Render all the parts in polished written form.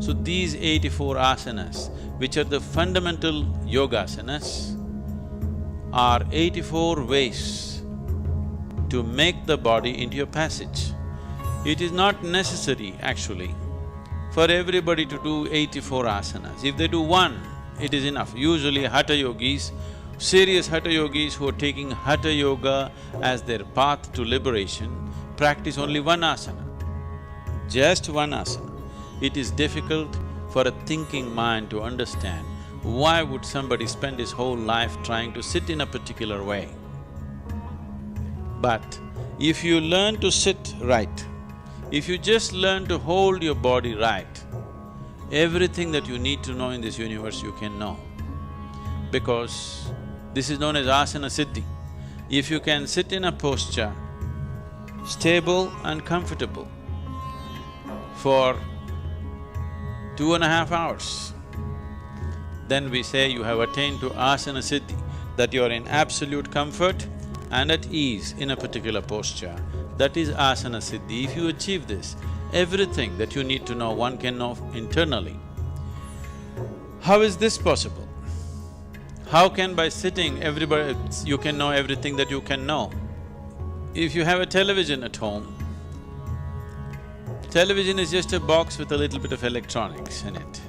So these 84 asanas, which are the fundamental yogasanas, are 84 ways to make the body into a passage. It is not necessary, actually, for everybody to do 84 asanas. If they do one, it is enough. Usually hatha yogis, serious hatha yogis who are taking hatha yoga as their path to liberation, practice only one asana, just one asana. It is difficult for a thinking mind to understand why would somebody spend his whole life trying to sit in a particular way. But if you learn to sit right, if you just learn to hold your body right, everything that you need to know in this universe you can know. Because this is known as asana siddhi. If you can sit in a posture, stable and comfortable, for 2.5 hours, then we say you have attained to asana siddhi, that you are in absolute comfort and at ease in a particular posture. That is asana siddhi. If you achieve this, everything that you need to know, one can know internally. How is this possible? How can by sitting you can know everything that you can know? If you have a television at home, television is just a box with a little bit of electronics in it.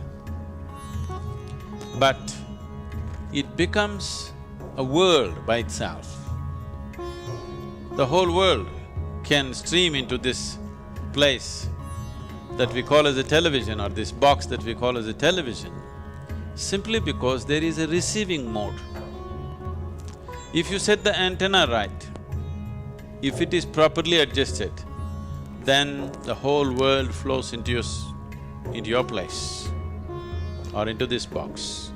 But it becomes a world by itself. The whole world can stream into this place that we call as a television, or this box that we call as a television, simply because there is a receiving mode. If you set the antenna right, if it is properly adjusted, then the whole world flows into your place or into this box.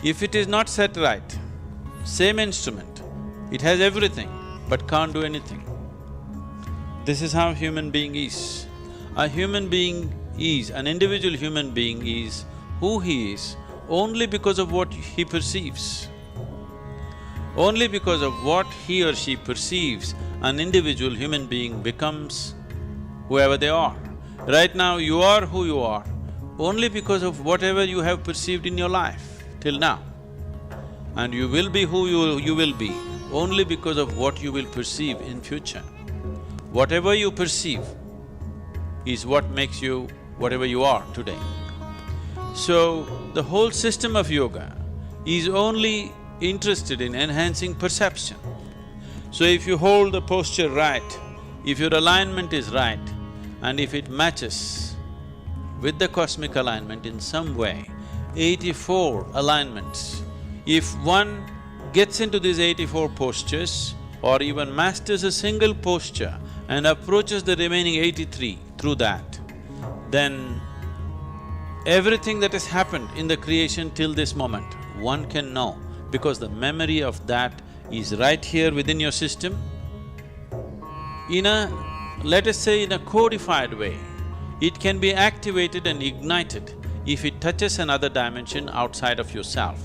If it is not set right, same instrument, it has everything but can't do anything. This is how human being is. A human being is, an individual human being is who he is only because of what he perceives. Only because of what he or she perceives, an individual human being becomes whoever they are. Right now, you are who you are only because of whatever you have perceived in your life till now. And you will be who you will be only because of what you will perceive in future. Whatever you perceive is what makes you whatever you are today. So, the whole system of yoga is only interested in enhancing perception. So if you hold the posture right, if your alignment is right, and if it matches with the cosmic alignment in some way, 84 alignments, if one gets into these 84 postures or even masters a single posture and approaches the remaining 83 through that, then everything that has happened in the creation till this moment, one can know, because the memory of that is right here within your system. In a, let us say in a codified way, it can be activated and ignited if it touches another dimension outside of yourself.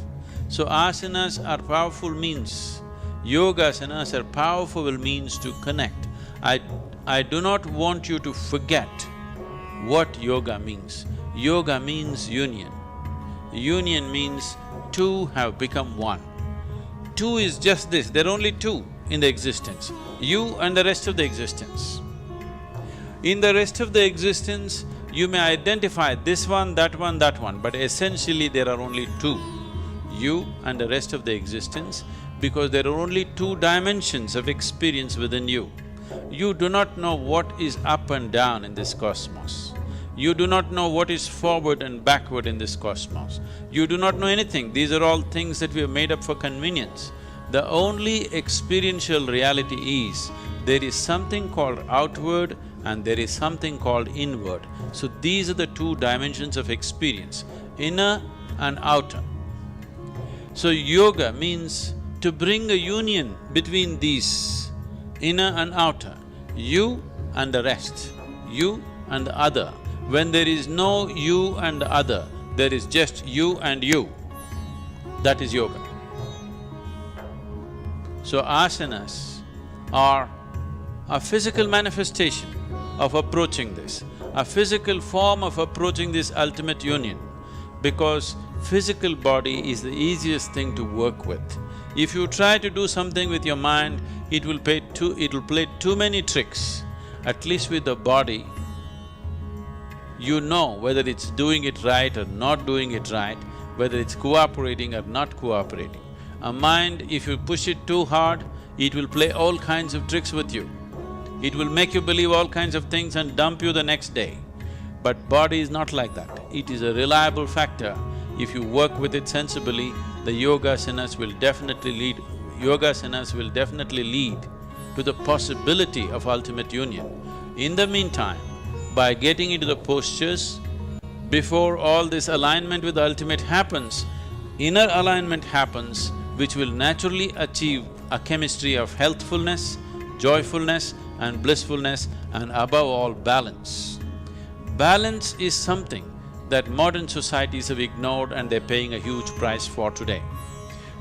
So asanas are powerful means, yogasanas are powerful means to connect. I do not want you to forget what yoga means. Yoga means union. Union means two have become one. Two is just this, there are only two in the existence, you and the rest of the existence. In the rest of the existence, you may identify this one, that one, that one, but essentially there are only two, you and the rest of the existence, because there are only two dimensions of experience within you. You do not know what is up and down in this cosmos. You do not know what is forward and backward in this cosmos. You do not know anything, these are all things that we have made up for convenience. The only experiential reality is, there is something called outward and there is something called inward. So these are the two dimensions of experience, inner and outer. So yoga means to bring a union between these, inner and outer, you and the rest, you and the other. When there is no you and the other, there is just you and you. That is yoga. So asanas are a physical manifestation of approaching this. a physical form of approaching this ultimate union, because physical body is the easiest thing to work with. If you try to do something with your mind, it will play too many tricks. At least with the body, you know whether it's doing it right or not doing it right, whether it's cooperating or not cooperating. A mind, if you push it too hard, it will play all kinds of tricks with you. It will make you believe all kinds of things and dump you the next day. But body is not like that. It is a reliable factor. If you work with it sensibly, the yogasanas will definitely lead… yogasanas will definitely lead to the possibility of ultimate union. In the meantime, by getting into the postures, before all this alignment with the ultimate happens, inner alignment happens, which will naturally achieve a chemistry of healthfulness, joyfulness and blissfulness, and above all, balance. Balance is something that modern societies have ignored and they're paying a huge price for today.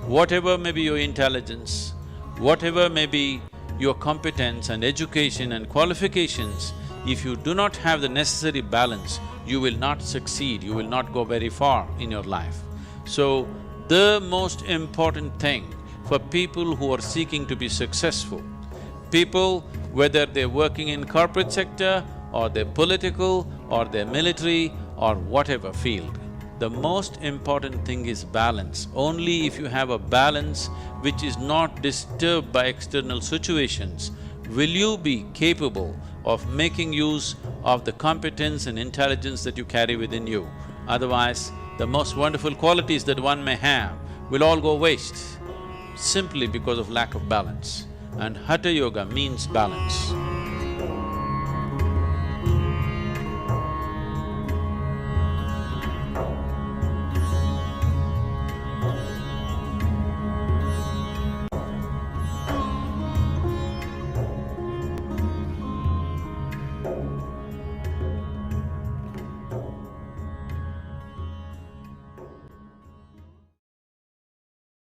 Whatever may be your intelligence, whatever may be your competence and education and qualifications, if you do not have the necessary balance, you will not succeed, you will not go very far in your life. So, the most important thing for people who are seeking to be successful, people whether they're working in corporate sector or they're political or they're military or whatever field, the most important thing is balance. Only if you have a balance which is not disturbed by external situations, will you be capable of making use of the competence and intelligence that you carry within you. Otherwise, the most wonderful qualities that one may have will all go waste simply because of lack of balance. And Hatha Yoga means balance.